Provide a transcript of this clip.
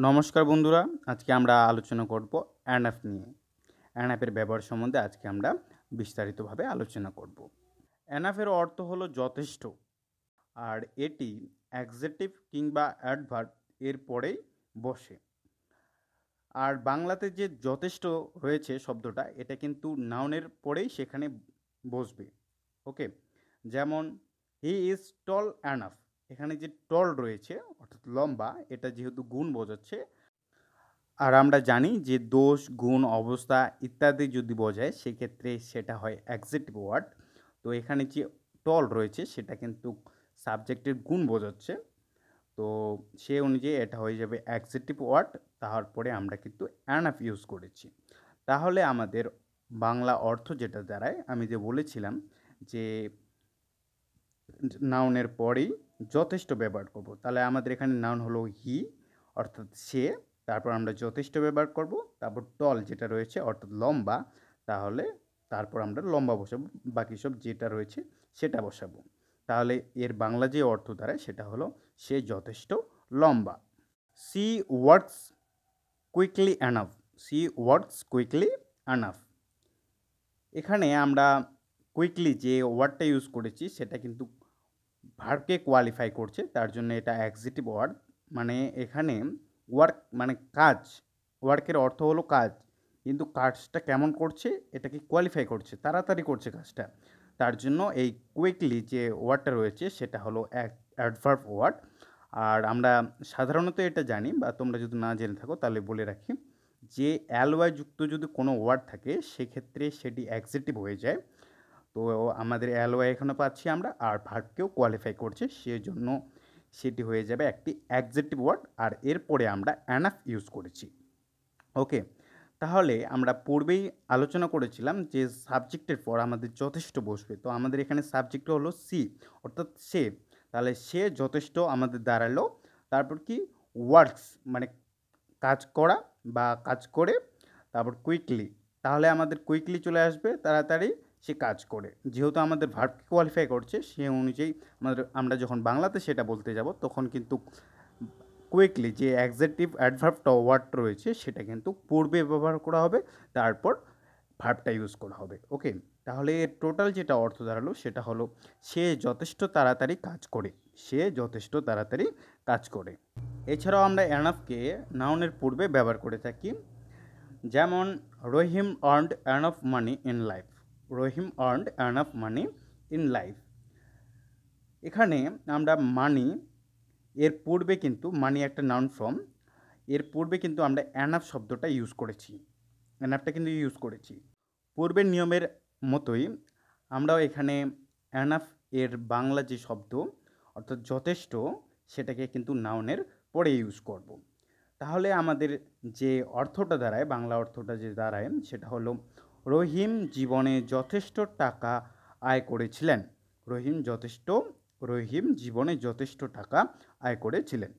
নমস্কার বন্ধুরা, আজকে আমরা আলোচনা করব অ্যানাফ নিয়ে। অ্যানাফের ব্যবহার সম্বন্ধে আজকে আমরা বিস্তারিতভাবে আলোচনা করব। অ্যানাফের অর্থ হলো যথেষ্ট, আর এটি অ্যাডজেক্টিভ কিংবা অ্যাডভার্ব এর পরেই বসে। আর বাংলাতে যে যথেষ্ট রয়েছে শব্দটা, এটা কিন্তু নাউনের পরেই সেখানে বসবে। ওকে, যেমন হি ইজ টল অ্যানাফ, এখানে যে টল রয়েছে অর্থাৎ লম্বা, এটা যেহেতু গুণ বোঝাচ্ছে। আর আমরা জানি যে দোষ, গুণ, অবস্থা ইত্যাদি যদি বোঝায় সেক্ষেত্রে সেটা হয় অ্যাডজেক্টিভ ওয়ার্ড। তো এখানে যে টল রয়েছে সেটা কিন্তু সাবজেক্টের গুণ বোঝাচ্ছে। তো সে অনুযায়ী এটা হয়ে যাবে অ্যাডজেক্টিভ ওয়ার্ড। তারপরে আমরা কিন্তু অ্যানাফ ইউজ করেছি। তাহলে আমাদের বাংলা অর্থ যেটা দাঁড়ায়, আমি যে বলেছিলাম যে নাউনের পরেই যথেষ্ট ব্যবহার করব। তাহলে আমাদের এখানে নাউন হলো হি, অর্থাৎ সে। তারপর আমরা যথেষ্ট ব্যবহার করব। তারপর টল যেটা রয়েছে অর্থাৎ লম্বা, তাহলে তারপর আমরা লম্বা বসাবো। বাকি সব যেটা রয়েছে সেটা বসাবো। তাহলে এর বাংলা যে অর্থ দাঁড়ায় সেটা হলো সে যথেষ্ট লম্বা। She works quickly enough. She works quickly enough. এখানে আমরা কুইকলি যে ওয়ার্ডটা ইউজ করেছি সেটা কিন্তু ভার্বকে কোয়ালিফাই করছে, তার জন্য এটা অ্যাডজেক্টিভ ওয়ার্ড। মানে এখানে ওয়ার্ক মানে কাজ, ওয়ার্কের অর্থ হলো কাজ, কিন্তু কাজটা কেমন করছে এটাকে কোয়ালিফাই করছে, তাড়াতাড়ি করছে কাজটা। তার জন্য এই কুইকলি যে ওয়ার্ডটা রয়েছে সেটা হলো অ্যাডভার্ব ওয়ার্ড। আর আমরা সাধারণত এটা জানি, বা তোমরা যদি না জেনে থাকো তাহলে বলে রাখি, যে অ্যালওয়াই যুক্ত যদি কোনো ওয়ার্ড থাকে সেক্ষেত্রে সেটি অ্যাডজেক্টিভ হয়ে যায়। তো আমাদের অ্যালওয়াই এখানে পাচ্ছি আমরা, আর ভার্বকেও কোয়ালিফাই করছে, সেজন্য সেটি হয়ে যাবে একটি অ্যাডজেক্টিভ ওয়ার্ড। আর এরপরে আমরা অ্যানাফ ইউজ করেছি। ওকে, তাহলে আমরা পূর্বেই আলোচনা করেছিলাম যে সাবজেক্টের পর আমাদের যথেষ্ট বসবে। তো আমাদের এখানে সাবজেক্ট হলো সি, অর্থাৎ সে। তাহলে সে যথেষ্ট আমাদের দাঁড়ালো। তারপর কি ওয়ার্কস মানে কাজ করা বা কাজ করে, তারপর কুইকলি, তাহলে আমাদের কুইকলি চলে আসবে, তাড়াতাড়ি সে কাজ করে। যেহেতু আমাদের ভার্বকে কোয়ালিফাই করছে সে অনুযায়ী আমরা যখন বাংলাতে সেটা বলতে যাব তখন কিন্তু কুইকলি যে অ্যাডজেক্টিভ অ্যাডভার্বটা ওয়ার্ড রয়েছে সেটা কিন্তু পূর্বে ব্যবহার করা হবে, তারপর ভার্বটা ইউজ করা হবে। ওকে, তাহলে এর টোটাল যেটা অর্থ দাঁড়ালো সেটা হলো সে যথেষ্ট তাড়াতাড়ি কাজ করে। সে যথেষ্ট তাড়াতাড়ি কাজ করে। এছাড়াও আমরা অ্যানাফকে নাউনের পূর্বে ব্যবহার করে থাকি, যেমন Rahim earned enough money in life. Rahim earned enough money in life. এখানে আমরা মানি এর পূর্বে কিন্তু মানি একটা নাউন ফর্ম, এর পূর্বে কিন্তু আমরা অ্যানাফ শব্দটা ইউজ করেছি, অ্যানাফটা কিন্তু ইউজ করেছি। পূর্বের নিয়মের মতোই আমরাও এখানে অ্যানাফ এর বাংলা যে শব্দ অর্থাৎ যথেষ্ট, সেটাকে কিন্তু নাউনের পরে ইউজ করব। তাহলে আমাদের যে অর্থটা দাঁড়ায়, বাংলা অর্থটা যে দাঁড়ায় সেটা হলো রহিম জীবনে যথেষ্ট টাকা আয় করেছিলেন। রহিম জীবনে যথেষ্ট টাকা আয় করেছিলেন।